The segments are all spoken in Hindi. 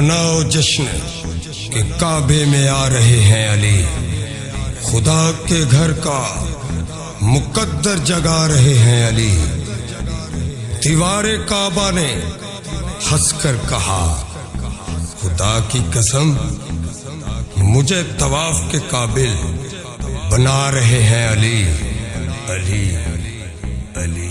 मनाओ जश्न कि काबे में आ रहे हैं अली, खुदा के घर का मुकद्दर जगा रहे हैं अली। दीवारे काबा ने हंसकर कहा, खुदा की कसम मुझे तवाफ के काबिल बना रहे हैं अली, अली अली।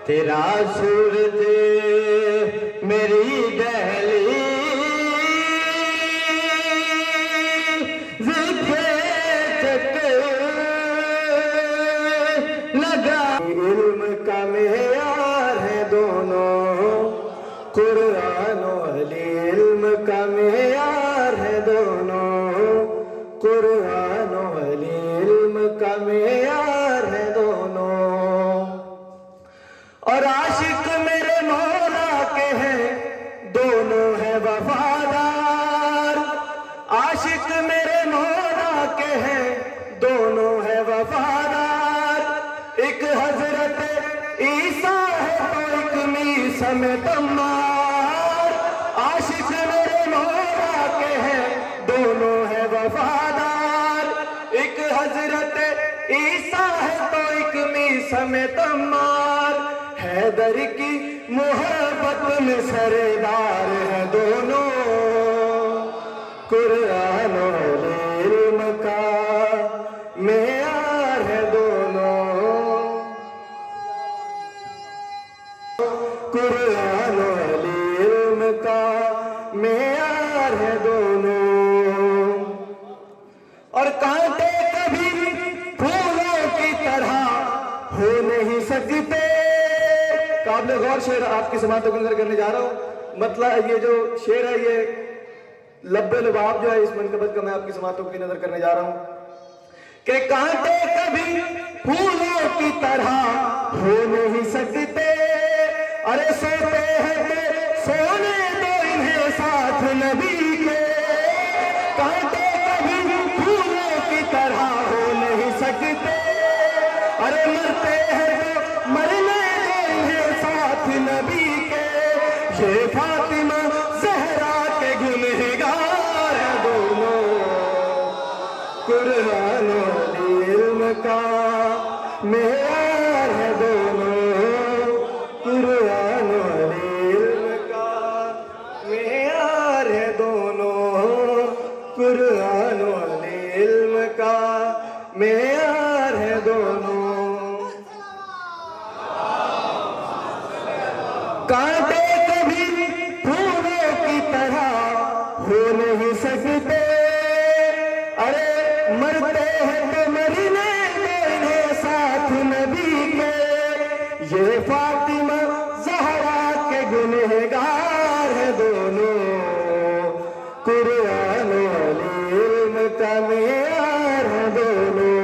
तेरा सूरज मेरी दहली ज़िक्र लगा। इल्म का मेयार है दोनों कुरान और अली, इल्म का मेयार है दोनों कुरान और अली, इल्म का मेयार है दोनों। और आशिक मेरे मौला के हैं दोनों है वफादार, आशिक मेरे मौला के हैं दोनों है वफादार। एक हजरत ईसा है तो एक मीसा में तम्मार, आशिक मेरे मौला के हैं दोनों है वफादार। एक हजरत ईसा है तो एक मीसा में तम्मार। हैदर की मोहब्बत में सरदार है दोनों कुरान और इल्म का मेयार है दोनों, कुरान और इल्म का मेयार है दोनों। और कांटे कभी फूलों की तरह हो नहीं सकते। काबिल गौर शेर आपकी समातों के अंदर करने जा रहा हूं। मतलब ये जो शेर है ये लब्बे लबाब जो है इस मनकबत का मैं आपकी समातों की नजर करने जा रहा हूं कि कांटे कभी फूलों की तरह हो नहीं सकते। अरे सोते हैं सोने दो इन्हें साथ नबी के, कांटे कभी फूलों की तरह हो नहीं सकते। अरे मरते हैं तो मरने नबी के, ये फातिमा ज़हरा के गुनहगार है दोनों कुरान और इल्म का मेयार है दोनों, कुरान और इल्म का मेयार है दोनों, कुरान और इल्म का मेयार है दोनों। कांटे कभी फूलों की तरह हो नहीं सकते। अरे मरते हैं तो मरने दो इन्हें साथ नबी के, ये फातिमा ज़हरा के गुनहगार है दोनों कुरान और इल्म का मेयार है दोनों।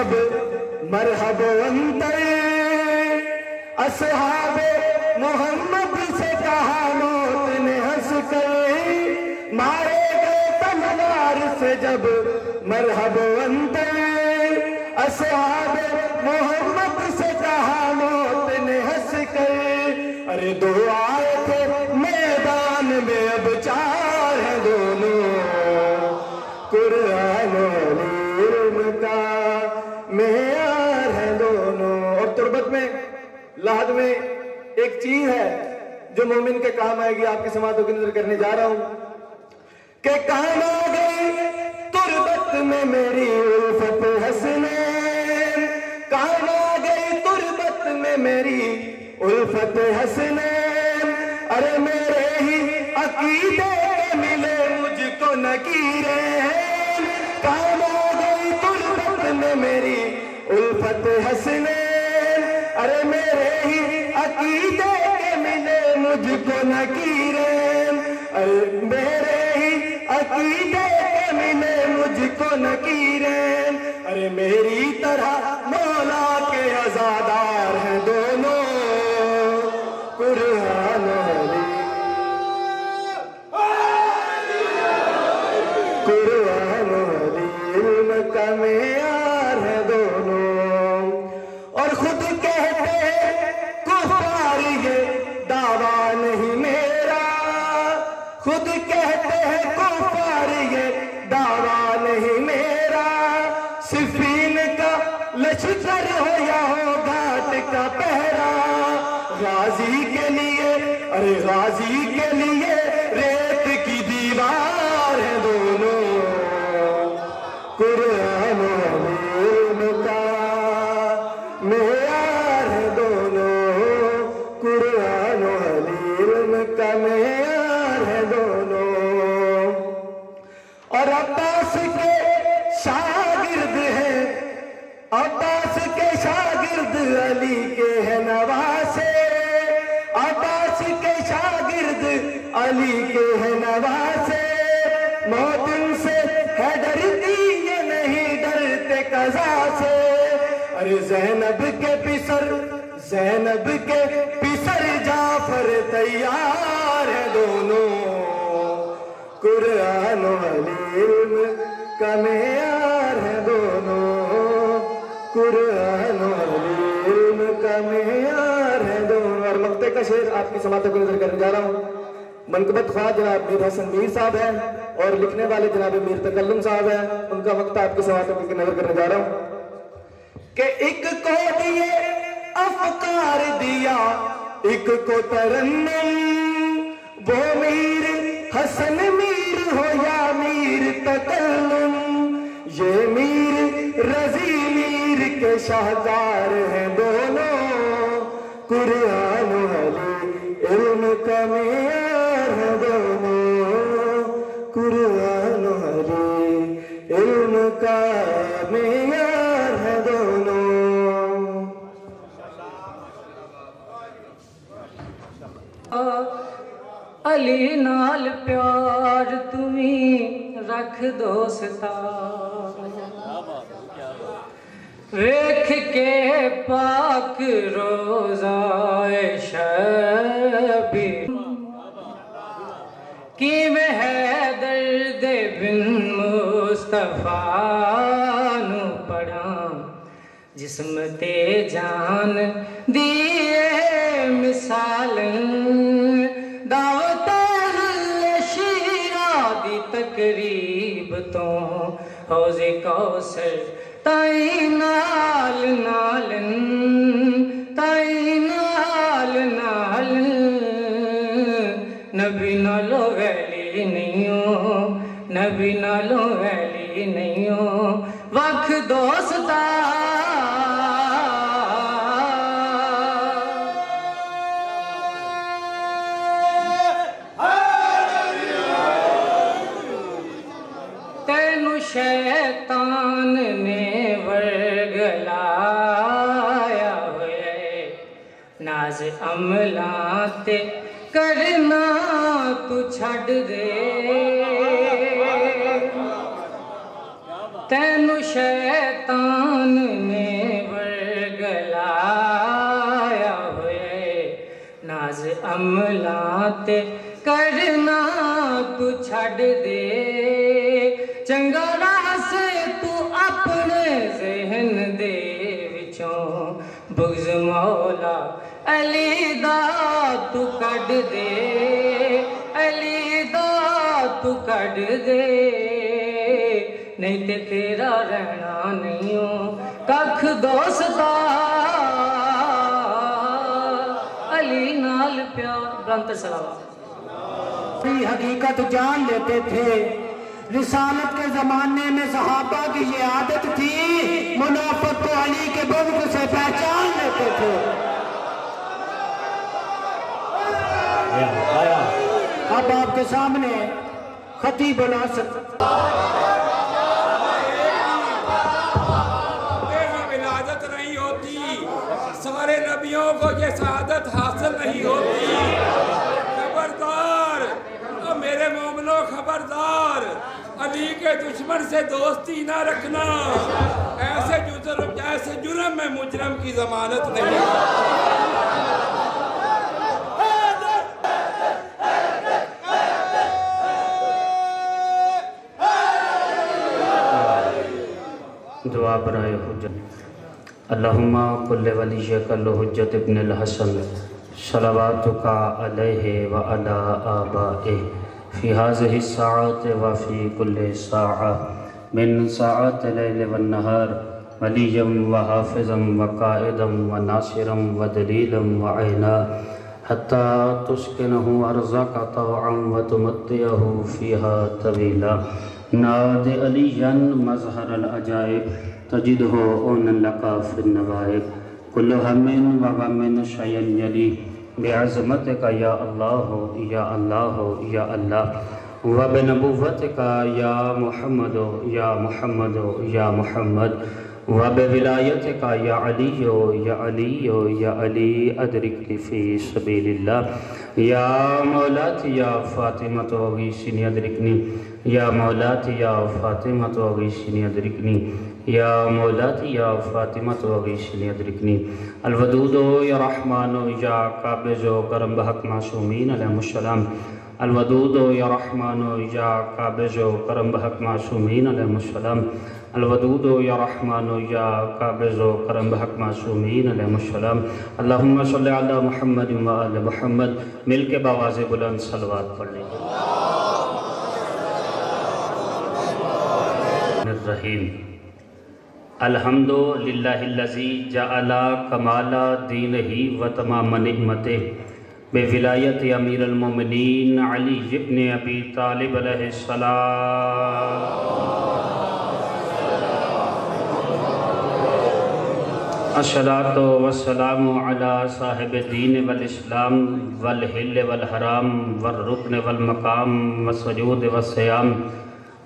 जब मरहबो अंतर, असहाबे मोहम्मद से कहा मौत ने हंस कर, मारे गए तलवार से जब मरहबो अंतर, असहाबे मोहम्मद से कहा मौत ने हंस कर। अरे दो आए थे मैदान में अब चार हैं दोनों, कुरान और इल्म का मेयार है दोनों। और तुरबत में लाहद में एक चीज है जो मोमिन के काम आएगी, आपकी समातों की नजर करने जा रहा हूं कि काम आ गई तुरबत में मेरी उल्फत हसनैन, काम आ गई तुरबत में मेरी उल्फत हसनैन। अरे मेरे ही अकीदे मिले मुझको नकीरें, काम आ गई तुरबत में मेरी उल्फत हसनैन। अरे मेरे ही अकीदे मिले मुझको नकीरें, अरे मेरे ही अकीदे मिले मुझको नकीरें। अरे मेरी तरह मौला के आजादार हैं दोनों, कुरान और इल्म का मेयार है दोनों। और खुद कहते कुफार ये दावा नहीं मेरा, खुद कहते हैं कुफार ये दावा नहीं मेरा। सिफीन का लश्कर हो या हो घाट का पहरा, गाजी के लिए अरे गाजी के लिए रेत की दीवार है दोनों, कुरान और इल्म का मेयार है दोनों, कुरान और इल्म का मेयार है दोनों। और अब्बास के शागिर्द हैं, अब्बास के शागिर्द अली के है नवासे, अब्बास के शागिर्द अली के है नवासे। मौत से है डरती ये नहीं डरते कज़ा से। अरे ज़ैनब के पिसर, ज़ैनब के पिसर जाफर तैयार है दोनों, कुरान और इल्म का मेयार है दोनों, कुरान और इल्म का मेयार है दोनों। और मक्ते का शेर आपकी समातों को नजर करने जा रहा हूँ। मनकबत ख्वाह जनाब मीर हसन मीर साहब हैं और लिखने वाले जनाब मीर तकल्लुम साहब हैं। उनका वक्त आपकी समातों की नजर करने जा रहा हूँ कि एक को दिए अफकार दिया, एक को तरन्नुम, वो मीर हसन मीर हो या मीर तकल्लुम, ये मीर रजी मीर के शाहकार हैं दोनों, कुरान और इल्म का मेयार है दोनों, कुरान और इल्म का मेयार है दोनों। अली नाल प्यार तुम्ही रख दोस्ता, वेख के पाक रोज़ाए शबी, कि में है दर्द बिन मुस्तफा नू पढ़ा, जिस्म ते जान दिए मिसाल, दावत शीरा दी तकरीब तो हौज़े कौसर ताई नाल नालन, ताई नाल नालन, नबी नालो वैली नहीं हो, नबी नालो वैली नहीं हो, वख दोस्ता तेनु शैतान ने वर्गलाया हुए, नाज अमला ते करना तू छड़ दे, तैनू शैतान ने वरगलाया होए नाज अमला ते करना तू छड़ दे चंगा रास तू अपने ज़हन दे विचों बुग़्ज़ मौला अली दा तू कढ़ दे अली दा तू कढ़ दे नहीं ते तेरा रहना नहीं हो कख दोस्ता अली नाल प्यार ब्रंत सलावा हकीकत जान लेते थे। रिसालत के ज़माने में सहाबा की ये आदत थी, मुनाफिक तो अली के बुग़्ज़ से पहचान लेते थे। अब आपके सामने खतीब बना सकते विलादत नहीं होती, सारे नबियों को ये शहादत हासिल नहीं होती। खबरदार मेरे मोमिनो, खबरदार अली के दुश्मन से दोस्ती ना रखना। ऐसे जुर्म में मुजरम की जमानत नहीं। दुआ बराए हुज्जत अल्लाहुम्मा कुल्ले वलिय्यकल हुज्जत इब्नुल हसन सलवातुका अलैहि व अला आबाए फ़ी हाज़िहि स्साअति व फ़ी कुल्लि स्साअ मिन साअति लैल वन नहार वलिय्यम व हाफ़िज़म व क़ाइदम व नासिरम व दलीलम व ऐना हत्ता तुस्किनहु अर्ज़क तवअन व तुमत्तिअहु फ़ीहा तवीला नादे अलियन मज़हरल अजाइब तजिदहु ओनन लका फ़िन नवाइब कुल्लु हमिन व गमिन शयन यली बिअज़मतिका या अल्लाह या अल्लाह या अल्लाह व बिनबुव्वतिका या मुहम्मद या मुहम्मद या मुहम्मद व बिविलायतिका या अली या अली या अली अदरिकनी फ़ी सबीलिल्लाह या मौलाती या फ़ातिमा तो गीसिनी अदरिकनी या मौलाती या फ़ातिमा तो गीसिनी अदरिकनी या मौलाती या फ़ातिमा तो गीसिनी अदरिकनी अलवदूदो या रहमानो या काबिज़ो करम बहक मासूमीन अलैहिमुस्सलाम अलवदूदो या रहमानो या काबिज़ो करम बहक मासूमीन अलैहिमुस्सलाम अलवदूदो या रहमानो या काबिज़ो करम बहक मासूमीन अलैहिमुस्सलाम अल्लाहुम्मा सल्लि अला मुहम्मद व आले मुहम्मद मिल के बावाज़े बुलंद सलवात पढ़ लेंगे। रहीम अल्हम्दुलिल्लाहिल्लज़ी जअला कमाला दीनिही व तमाम निअमतिही बेविलायत अमीरुल मोमिनीन अली इब्न अबी तालिब अलैहिस्सलाम अस्सलातु वस्सलामु अला साहिब दीन वल इस्लाम वल हिल वल हराम वल रुकन वल मकाम वसजूद वस्सियाम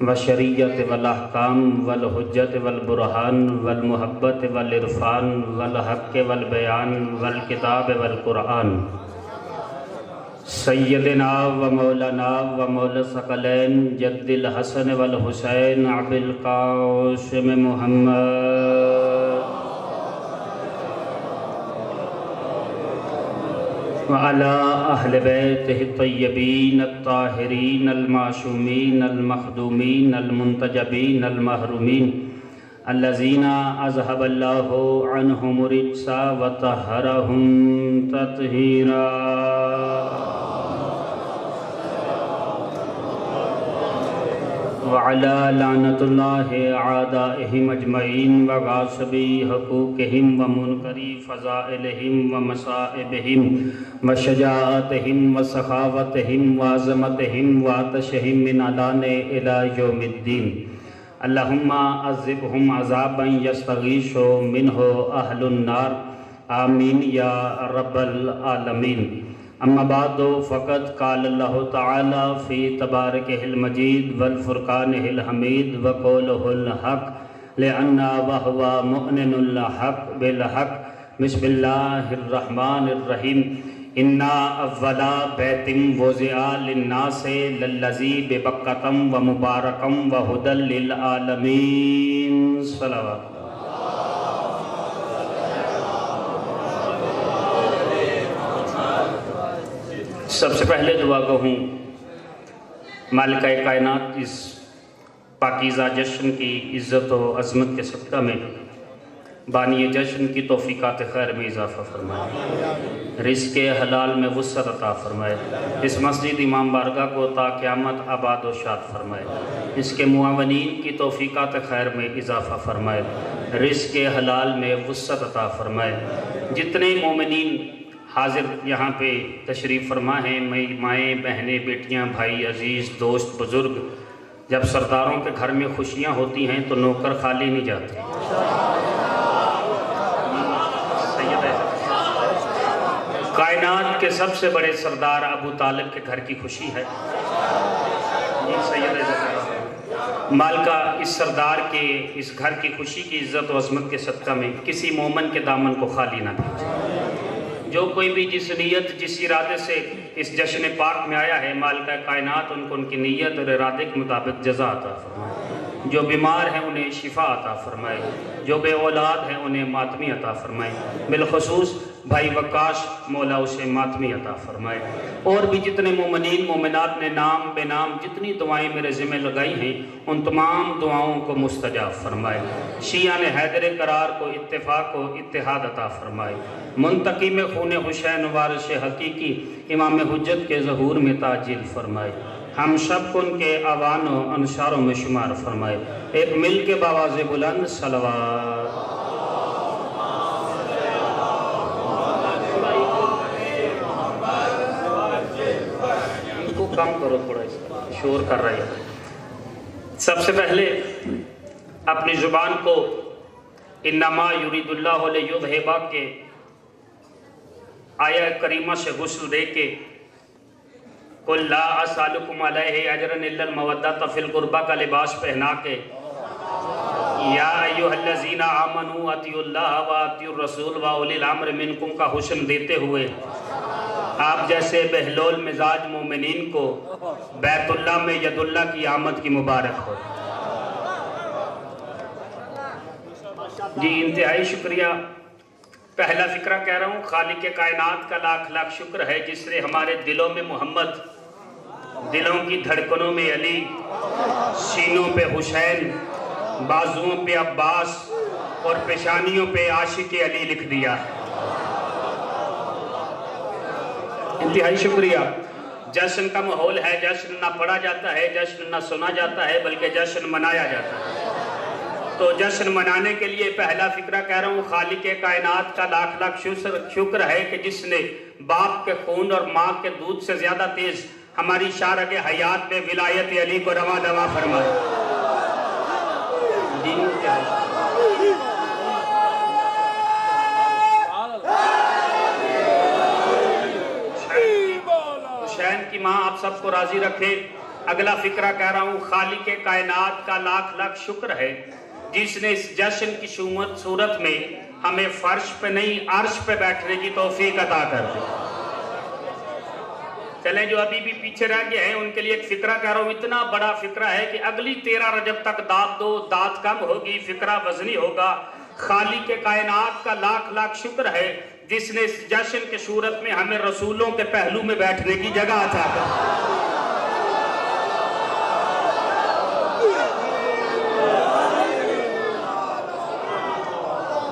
वशरीयत वल अहकाम वल हुज्जत वल बुरहान वल मुहब्बत वल इरफान वल हक़ वल बयान वल किताब वल कुरान सय्यदना व मौलाना व मौला सकलैन जद्दिल हसन वल हुसैन अबिल कासिम मुहम्मद व अला अहले बैतिहि तय्यबीन अत्ताहिरीन अलमाशूमीन अलमखदूमीन अलमुंतजबीन अलमहरूमीन अल्लज़ीना अज़हबल्लाहु अन्हुम रिज्सा व तहरहुम तत्हीरा व अला लानतुल्लाहि आदाइहिम अजमईन व गासिबी हुकूकिहिम व मुनकरी फ़ज़ाइलिहिम व मसाइबिहिम व शजाअतिहिम व सखावतिहिम व अज़मतिहिम व आतशिहिम मिन अलाने इला यौमिद्दीन अल्लाहुम्मा अज़िबहुम अज़ाबन यस्तगीशु मिन्हु अहलुन नार आमीन या रब्बल आलमीन। अम्मा बादो फ़क़द क़ाल अल्लाहु तआला फ़ी तबारकिहिल मजीद वल फ़ुरक़ानिहिल हमीद व क़ौलुहुल हक़ लिअन्ना व हुवा मुअनिनुल हक़ बिल हक़ बिस्मिल्लाहिर रहमानिर रहीम इन्ना अव्वला बैतिम वुज़िआ लिन्नासे लल्लज़ी बिबक्कतम व मुबारकम व हुदल लिल आलमीन। सलावत। सबसे पहले दुआ कहूँ मालिका कायनात इस पाकीज़ा जश्न की इज़्ज़त व अज़मत के सदक़ा में बानी जश्न की तौफ़ीक़ात खैर में इजाफ़ा फरमाए, रिज़्क़ हलाल में वुस्अत अता फरमाए, इस मस्जिद इमाम बारगाह को ता क़यामत आबाद व शाद फरमाए, इसके मुआवनीन की तौफ़ीक़ात खैर में इजाफ़ा फरमाए, रिज़्क़ हलाल में वुस्अत अता फरमाए। जितने मोमिनीन हाजिर यहाँ पे तशरीफ़ फरमा हैं, माएँ बहनें बेटियाँ भाई अज़ीज़ दोस्त बुज़ुर्ग, जब सरदारों के घर में खुशियाँ होती हैं तो नौकर खाली नहीं जाते। कायनात के सबसे बड़े सरदार अबू तालिब के घर की खुशी है। ये सैयद मालका इस सरदार के इस घर की खुशी की इज़्ज़त व अज़मत के सदक़ा में किसी मोमन के दामन को खाली ना भेजे। जो कोई भी जिस नीयत जिस इरादे से इस जश्न पाक में आया है, मालिका कायनात उनको उनकी नीयत और इरादे के मुताबिक जज़ा अता फरमाए। जो बीमार हैं उन्हें शिफा अता फरमाए, जो बे औलाद हैं उन्हें मातमी अता फरमाए, बिलखसूस भाई वकाश मौला उसे मातमी अता फरमाए। और भी जितने मोमिनीन मोमिनात ने नाम बेनाम जितनी दुआएं मेरे ज़िम्मे लगाई हैं, उन तमाम दुआओं को मुस्तजाब फरमाए। शिया ने हैदर करार को इत्तेफाक व इत्तेहाद अता फरमाए। मुंतकी में खून हुसैन वारिश हकीकी इमाम हुज्जत के ज़हूर में ताजिल फरमाए। हम सब को उनके आवान व अंसारों में शुमार फरमाए। एक मिल के बावाज़ बुलंद सलवात। कम करो, थोड़ा इसका शोर कर रही है। सबसे पहले अपनी ज़ुबान को इन्नमा युरिदुल्लाहु लियुज़हिबा के आया करीमा से गुस्ल दे के कुल ला असअलुकुम अलैहि अजरन इल्लल मवद्दत फिल कुर्बा का लिबास पहना के या अय्युहल्लज़ीना आमनू अतिउल्लाह व अतिउर रसूल व उलिल अम्र मिनकुम का हुस्न देते हुए आप जैसे बहलोल मिजाज मोमिनीन को बैतुल्लाह में यदुल्लाह की आमद की मुबारक हो। जी इंतहाई शुक्रिया। पहला फ़िक्रा कह रहा हूँ, खालिक कायनात का लाख लाख शुक्र है जिसने हमारे दिलों में मोहम्मद, दिलों की धड़कनों में अली, सीनों पे हुसैन, बाजुओं पे अब्बास और पेशानियों पे आशिक अली लिख दिया। इंतहाई शुक्रिया। जश्न का माहौल है, जश्न ना पढ़ा जाता है, जश्न ना सुना जाता है, बल्कि जश्न मनाया जाता है। तो जश्न मनाने के लिए पहला फ़िक्रा कह रहा हूँ, खालिक कायनात का लाख लाख शुक्र है कि जिसने बाप के खून और माँ के दूध से ज़्यादा तेज़ हमारी शारग हयात में विलायत अली को रवा दवा फरमाया। की माँ आप सबको राजी रखे। अगला फ़िक्रा कह रहा हूँ, खालिक कायनात का लाख लाख शुक्र है जिसने इस जश्न की सूरत में हमें फर्श पे नहीं अर्श पे बैठने की तौफीक अता कर दी। चले जो अभी भी पीछे रह गए हैं उनके लिए एक फ़िक्रा कह रहा हूँ, इतना बड़ा फ़िक्रा है कि अगली 13 रजब तक दाद दो, दाद कम होगी, फ़िक्रा वजनी होगा। खालिक कायनात का लाख लाख शुक्र है जिसने इस जश्न के सूरत में हमें रसूलों के पहलू में बैठने की जगह अता कर।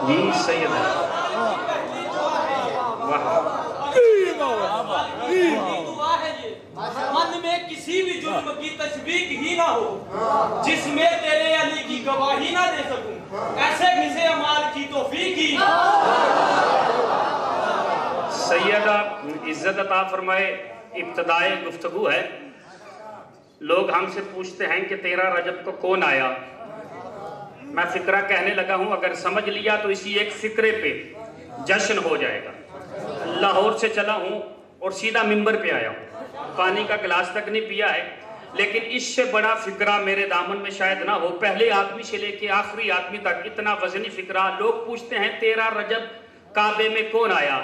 जी सैयद मन में किसी भी जुल्म की तशबीह ही ना हो जिसमें तेरे अली की गवाही ना दे सकूं, ऐसे किसे अमाल की तौफीक ही। सैयदा इज्जत अता फरमाए। इब्तदाए गुफ्तगू है। लोग हमसे पूछते हैं कि 13 रजब को कौन आया। मैं फ़िक्रा कहने लगा हूँ, अगर समझ लिया तो इसी एक फ़िक्रे पे जश्न हो जाएगा। लाहौर से चला हूँ और सीधा मिंबर पे आया हूँ, पानी का गिलास तक नहीं पिया है, लेकिन इससे बड़ा फ़िक्रा मेरे दामन में शायद ना हो। पहले आदमी से लेके आखिरी आदमी तक इतना वजनी फ़िक्रा। लोग पूछते हैं 13 रजब काबे में कौन आया।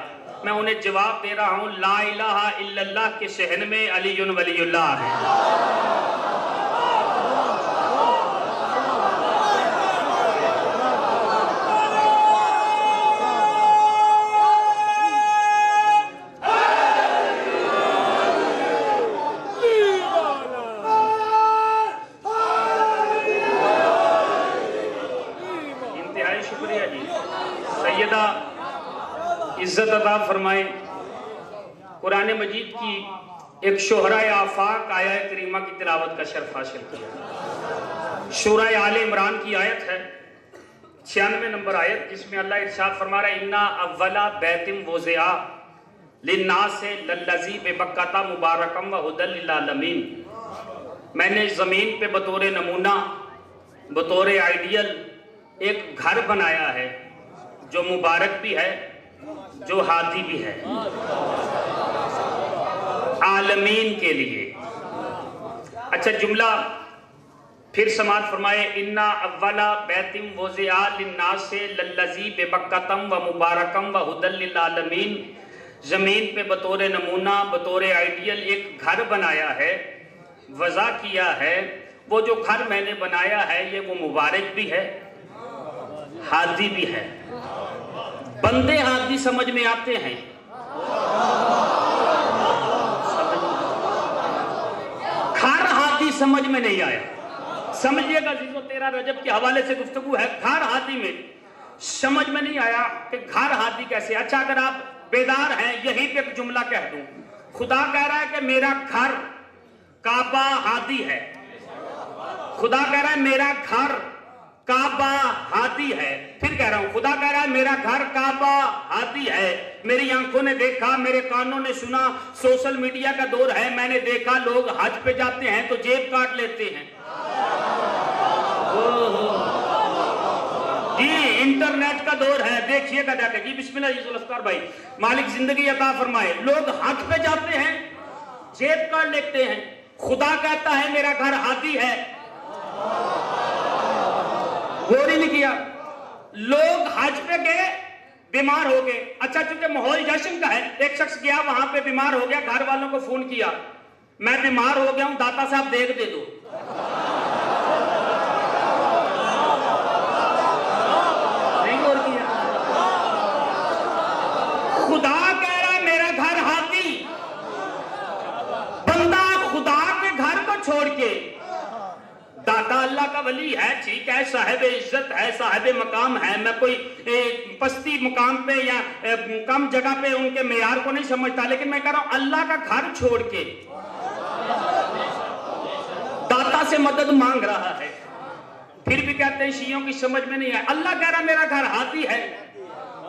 मैं उन्हें जवाब दे रहा हूं, ला इलाहा इल्लल्लाह के सहन में अलीयुन वलीयुल्लाह है। इंतहाई शुक्रिया जी। सैयदा इज्जत अता फरमाए। कुरान मजीद की एक शोहरा आफाक आया करीमा की तिलावत का शर्फ हासिल किया। शूरा आले इमरान की आयत है 96 नंबर आयत, जिसमें अल्लाह इरशाद फरमा रहा है, इन्ना अव्वला बैतिम वज़िआ लिन्नास लल्लज़ी बिबक्कता मुबारकम व हुदल लिल आलमीन। मैंने ज़मीन पे बतौर नमूना, बतौर आइडियल एक घर बनाया है जो मुबारक भी है, जो हादी भी है, आलमीन के लिए। अच्छा, जुमला फिर समात फरमाए, इन्ना अव्वला बैतिम वज़िआ लिन्नास लल्लज़ी बिबक्कतम व मुबारकम व हुदल लिल आलमीन। ज़मीन पे बतौर नमूना, बतौर आइडियल एक घर बनाया है, वज़ा किया है। वो जो घर मैंने बनाया है ये वो मुबारक भी है, हादी भी है। बंदे हादी समझ में आते हैं, घर हादी समझ में नहीं आया। समझिएगा जीजो, 13 रजब के हवाले से गुफ्तगू है। घर हादी में समझ में नहीं आया कि घर हादी कैसे। अच्छा, अगर आप बेदार हैं, यहीं पे एक जुमला कह दूं, खुदा कह रहा है कि मेरा घर काबा हादी है। खुदा कह रहा है मेरा घर काबा हादी है। फिर कह रहा हूं, खुदा कह रहा है मेरा घर काबा हादी है। मेरी आंखों ने देखा, मेरे कानों ने सुना, सोशल मीडिया का दौर है, मैंने देखा लोग हज पे जाते हैं तो जेब काट लेते हैं। जी, इंटरनेट का दौर है, देखिएगा जाके। जी बिस्मिल्लाह जी, जुल्फकार भाई, मालिक जिंदगी अता फरमाए। लोग हज पे जाते हैं, जेब काट लेते हैं। खुदा कहता है मेरा घर हादी है। गौर ही नहीं किया। लोग हज पे गए, बीमार हो गए। अच्छा, चूंकि माहौल जश्न का है, एक शख्स गया वहां पे, बीमार हो गया, घर वालों को फोन किया, मैं बीमार हो गया हूं, दाता साहब देख दे दो। नहीं गौर किया। खुदा कह रहा है मेरा घर हादी। बंदा खुदा के घर को छोड़ के, दाता अल्लाह का वली है, ठीक है, साहिब इज्जत है, साहिब मकाम है, मैं कोई पस्ती मकाम पे या कम जगह पे उनके मेयार को नहीं समझता, लेकिन मैं कह रहा हूं अल्लाह का घर छोड़ के दाता से मदद मांग रहा है। फिर भी कहते हैं शियों की समझ में नहीं है। अल्लाह कह रहा मेरा घर हादी है,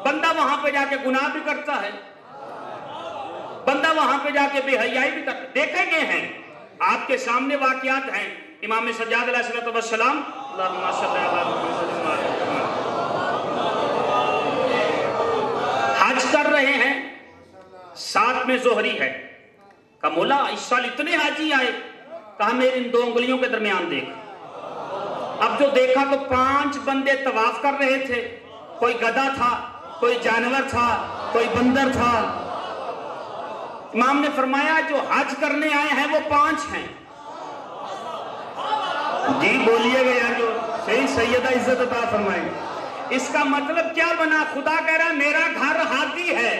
बंदा वहां पे जाके गुनाह भी करता है, बंदा वहां पे जाके बेहयाई भी करता। देखे गए हैं, आपके सामने वाकयात हैं। इमाम सज्जाद अलैहिस्सलाम हज कर रहे हैं, साथ में जोहरी है। कहा मौला इस साल इतने हाजी आए। कहा मेरे इन 2 उंगलियों के दरमियान देख। अब जो देखा तो 5 बंदे तवाफ कर रहे थे। कोई गधा था, कोई जानवर था, कोई बंदर था। इमाम ने फरमाया जो हज करने आए हैं वो 5 हैं। जी बोलिएगा यार, जो सही सैयदा इज्जत अता फरमाए। इसका मतलब क्या बना? खुदा कह रहा मेरा घर हादी है।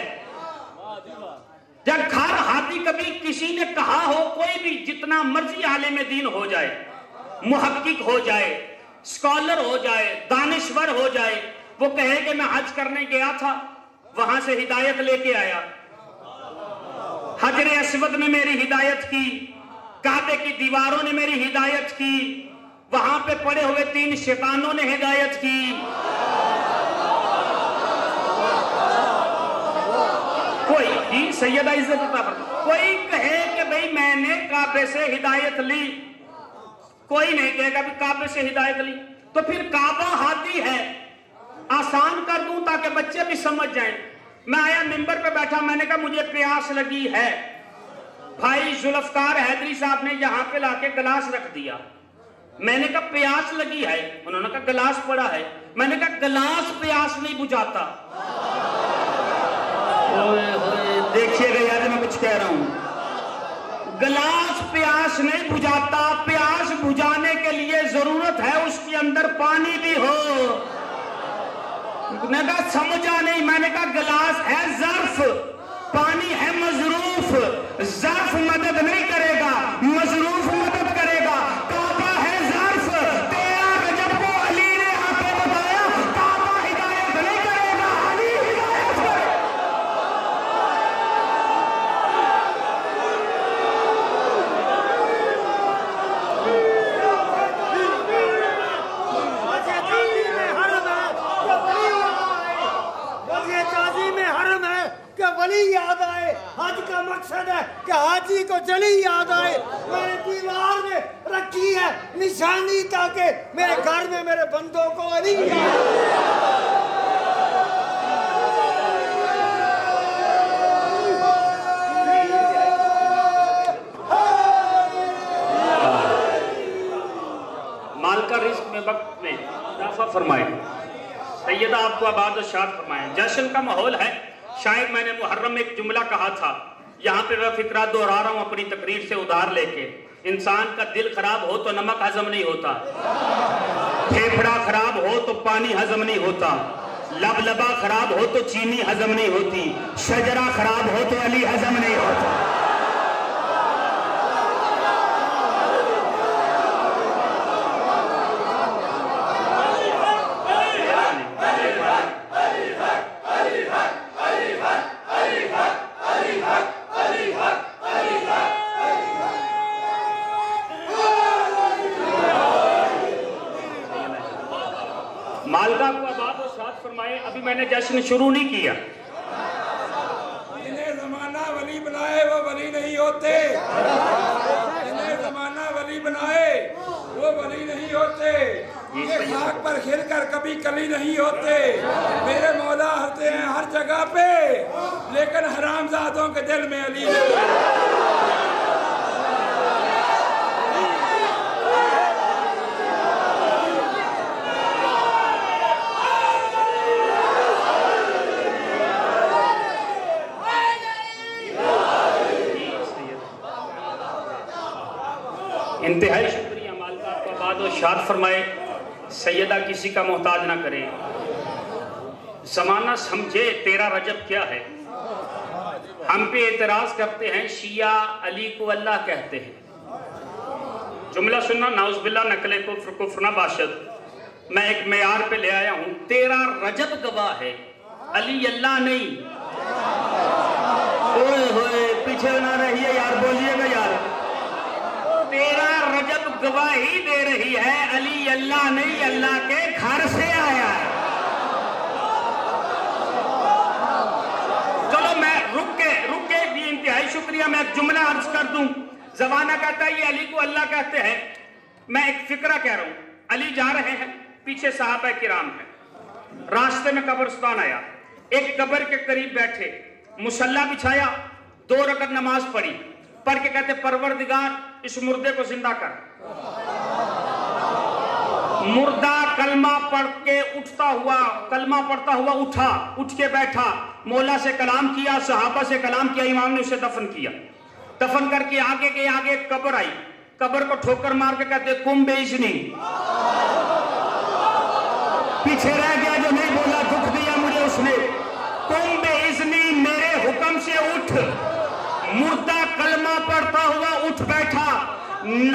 जब घर हादी कभी किसी ने कहा हो, कोई भी जितना मर्जी आलिम दीन हो जाए, मुहक्किक हो जाए, स्कॉलर हो जाए, दानिश्वर हो जाए, वो कहे कि मैं हज करने गया था, वहां से हिदायत लेके आया, हजर अस्वद ने मेरी हिदायत की, काबे की दीवारों ने मेरी हिदायत की, वहां पे पड़े हुए 3 शैतानों ने हिदायत की। कोई जी सैयदा इज्जत अता फरमाए, कोई कहे कि भाई मैंने काबे से हिदायत ली, कोई नहीं कहेगा भी काबे से हिदायत ली। तो फिर काबा हादी है, आसान कर दूं ताकि बच्चे भी समझ जाएं। मैं आया मिंबर पे बैठा, मैंने कहा मुझे प्यास लगी है। भाई जुल्फकार हैदरी साहब ने यहाँ पे लाके गिलास रख दिया। मैंने कहा प्यास लगी है, उन्होंने कहा गिलास पड़ा है। मैंने कहा गिलास प्यास नहीं बुझाता। ओए होए, देखिएगा यार, मैं कुछ कह रहा हूं। गिलास प्यास नहीं बुझाता, प्यास बुझाने के लिए जरूरत है उसके अंदर पानी भी हो। मैंने कहा समझा नहीं, मैंने कहा गिलास है ज़र्फ, पानी है मजरूफ। ज़र्फ मदद नहीं करेगा, मजरूफ मदद करेगा। काबा है ज़र्फ, 13 रजब को अली ने आके बताया, काबा हिदायत नहीं करेगा, अली हिदायत करेगा। वली याद आए, हज का मकसद है कि हाजी को जली याद आए। मैंने दीवार में रखी है निशानी ताकि मेरे घर में मेरे बंदों को अली याद आए। माल का रिस्क में वक्त में इजाफा फरमाए, सैयदा आपको आबाद और शाद फरमाए। जश्न का माहौल है। शायद मैंने मुहर्रम में एक जुमला कहा था, यहाँ पे मैं फिक्रा दोहरा रहा हूँ अपनी तकरीर से उधार लेके। इंसान का दिल खराब हो तो नमक हजम नहीं होता, फेफड़ा खराब हो तो पानी हजम नहीं होता, लबलबा खराब हो तो चीनी हजम नहीं होती, शजरा खराब हो तो अली हजम नहीं होता। मालदा को आबाद और शाद फरमाए। अभी मैंने जश्न शुरू नहीं किया। इन्हें जमाना वली बनाए वो वली नहीं होते, इन्हें जमाना वली बनाए वो वली नहीं होते। ये खाक पर खिलकर कभी कली नहीं होते। मेरे मौला होते हैं हर जगह पे, लेकिन हरामजादों के दिल में अली नहीं। इंतहाई शुक्रिया मालका, आपको आबाद और शाद फरमाए। सैयदा किसी का मोहताज ना करे। ज़माना समझे 13 रजब क्या है। हम पे एतराज़ करते हैं, शिया अली को अल्लाह कहते हैं। जुमला सुनना, नाउज़बिल्लाह नकले कुफ्र ना बाशद। मैं एक मेयार पे ले आया हूँ। 13 रजब गवाह है, अली अल्लाह नहीं। ओए होए, पीछे ना रहिए यार, बोलिएगा यार। 13 रजब गवाही दे रही है, अली अल्लाह नहीं, अल्लाह के घर से आया है। चलो मैं रुक के भी इंतहाई शुक्रिया। मैं एक जुमला अर्ज कर दूं। जमाना कहता है ये अली को अल्लाह कहते हैं। मैं एक फिक्रा कह रहा हूं। अली जा रहे हैं, पीछे साहबा किराम है। रास्ते में कब्रिस्तान आया, एक कब्र के करीब बैठे, मुसल्ला बिछाया, 2 रकअत नमाज पढ़ी, पढ़ के कहते परवरदिगार इस मुर्दे को जिंदा कर। मुर्दा कलमा पढ़ के उठता हुआ, कलमा पढ़ता हुआ उठा, उठ के बैठा, मौला से कलाम किया, सहाबा से कलाम किया, इमाम ने उसे दफन किया। दफन करके आगे के आगे कब्र आई, कब्र को ठोकर मार के कहते कुम बेइज़्नी। पीछे रह गया जो नहीं बोला, दुख दिया मुझे उसने। कुम बेइज़्नी, मेरे हुक्म से उठ। मुर्दा कलमा पढ़ता हुआ उठ बैठा।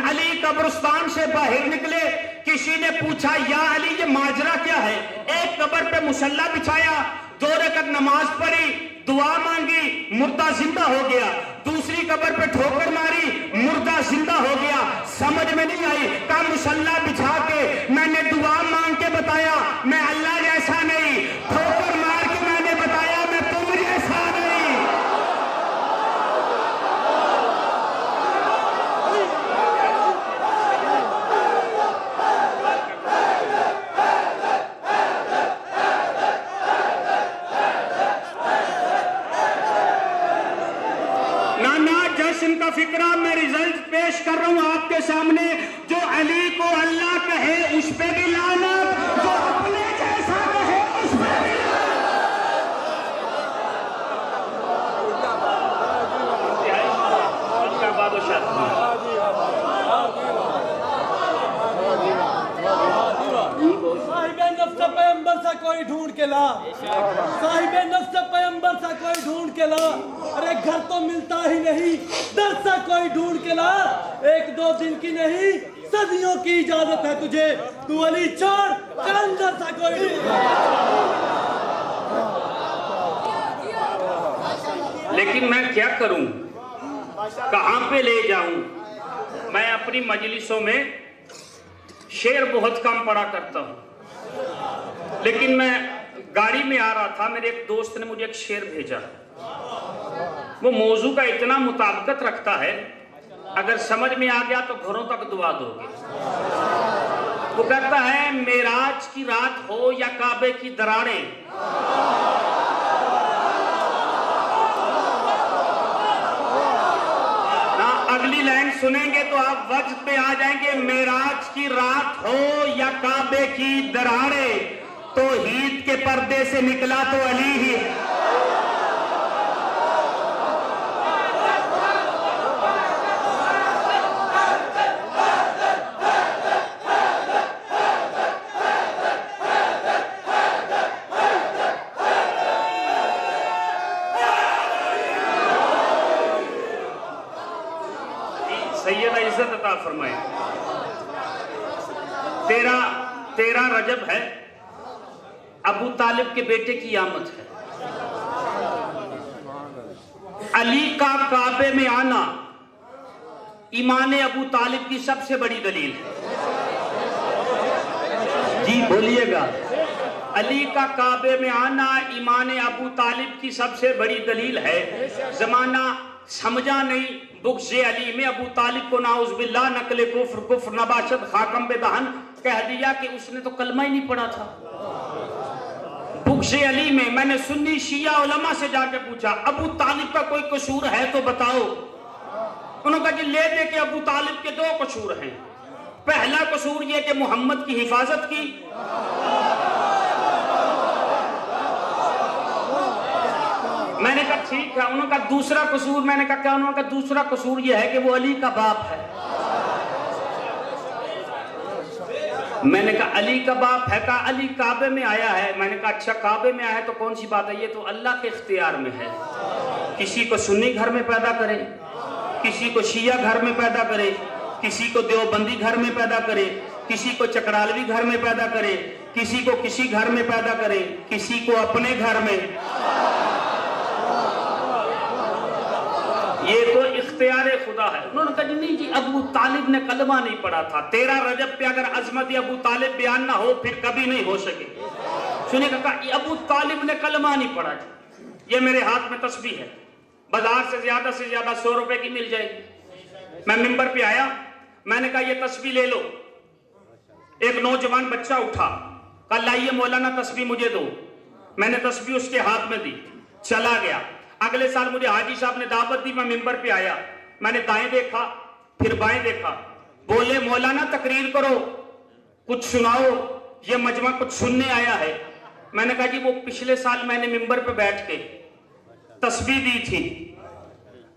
अली कब्रिस्तान से बाहर निकले। किसी ने पूछा या अली ये माजरा क्या है? एक कब्र पे मुसल्ला बिछाया, 2 रकअत नमाज पढ़ी, दुआ मांगी, मुर्दा जिंदा हो गया। दूसरी कब्र पे ठोकर मारी, मुर्दा जिंदा हो गया। समझ में नहीं आई। का मुसल्ला बिछा के मैंने दुआ मांग के बताया मैं अल्लाह जैसा नहीं, ठोकर मार के मैंने बताया मैं तुम जैसा नहीं। का फिक्रा मैं रिजल्ट पेश कर रहा हूं आपके सामने। जो अली को अल्लाह कहे उस पे भी लानत, जो अपने जैसा कहे उस पे भी लानत। के ला, साहिबे नफ्स पैगंबर सा कोई ढूंढ के ला। अरे घर तो मिलता ही नहीं, दर सा कोई ढूंढ के ला। एक दो दिन की नहीं, सदियों की इजाजत है तुझे, तू अली छोड़ कलंदर सा कोई। लेकिन मैं क्या करूं, कहां पे ले जाऊं? मैं अपनी मजलिसों में शेर बहुत कम पढ़ा करता हूं, लेकिन मैं गाड़ी में आ रहा था, मेरे एक दोस्त ने मुझे एक शेर भेजा। वो मौजू का इतना मुताबिकत रखता है, अगर समझ में आ गया तो घरों तक दुआ दोगे। वो कहता है, मेराज की रात हो या काबे की दरारें, अगली लाइन सुनेंगे तो आप वक्त पे आ जाएंगे। मेराज की रात हो या काबे की दरारें, तो ईद के पर्दे से निकला तो अली ही। सैयदा इज्जत अता फरमाए। तेरा रजब है, अबू तालिब के बेटे की आमद है। अली का काबे में आना ईमान अबू तालिब की सबसे बड़ी दलील है। जी बोलिएगा। अली का काबे में आना ईमान अबू तालिब की सबसे बड़ी दलील है। जमाना समझा नहीं, बुग़्ज़े अली में अबू तालिब को नाउज़ुबिल्लाह नकले कुफ्र नबाशत खाकम बेदहन कह दिया कि उसने तो कलमा ही नहीं पढ़ा था। बुग़्ज़े अली में मैंने सुन्नी शिया उलमा से जाके पूछा, अबू तालिब का कोई कसूर है तो बताओ। उन्होंने कहा कि ले दे के अबू तालिब के दो कसूर हैं। पहला कसूर यह कि मोहम्मद की हिफाजत की, मैंने कहा ठीक है। उन्होंने कहा दूसरा कसूर, मैंने कहा क्या? उन्होंने कहा दूसरा कसूर यह है कि वो अली का बाप है। मैंने कहा अली का बाप है? कहा अली काबे में आया है। मैंने कहा अच्छा काबे में आया है तो कौन सी बात है, ये तो अल्लाह के इख्तियार में है। किसी को सुन्नी घर में पैदा करे, किसी को शिया घर में पैदा करे, किसी को देवबंदी घर में पैदा करे, किसी को चकरालवी घर में पैदा करे, किसी को किसी घर में पैदा करे, किसी को अपने घर में। ये तो इख्तियार खुदा है। उन्होंने कहा नहीं जी, अबू तालिब ने कलमा नहीं पढ़ा था। 13 रजब पे अगर अजमत अबू तालिब बयान ना हो फिर कभी नहीं हो सके। सुनिएगा, कहा अबू तालिब ने कलमा नहीं पढ़ा जी। ये मेरे हाथ में तस्बीह है, बाजार से ज्यादा 100 रुपए की मिल जाएगी। मैं मिंबर पे आया, मैंने कहा ये तस्बीह ले लो। एक नौजवान बच्चा उठा, कहा लाइए मौलाना तस्बीह मुझे दो। मैंने तस्बीह उसके हाथ में दी, चला गया। अगले साल मुझे हाजी साहब ने दावत दी, मैं मिंबर पे आया, मैंने दाएं देखा फिर बाएं देखा। बोले मौलाना तकरीर करो, कुछ सुनाओ, ये मजमा कुछ सुनने आया है। मैंने कहा जी वो पिछले साल मैंने मिंबर पे बैठ के तस्बीह दी थी,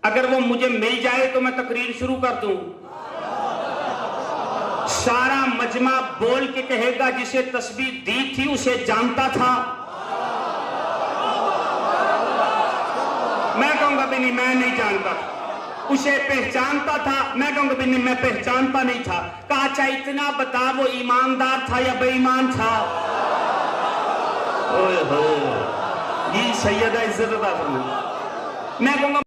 अगर वो मुझे मिल जाए तो मैं तकरीर शुरू कर दूं। सारा मजमा बोल के कहेगा जिसे तस्बीह दी थी उसे जानता था। मैं कहूंगा भी नहीं, मैं नहीं जानता था। उसे पहचानता था, मैं कहूंगा भी नहीं, मैं पहचानता नहीं था। कहा अच्छा इतना बता, वो ईमानदार था या बेईमान था? ओए होए, ये सैयदा इज्जत अता फरमाए। मैं कहूंगा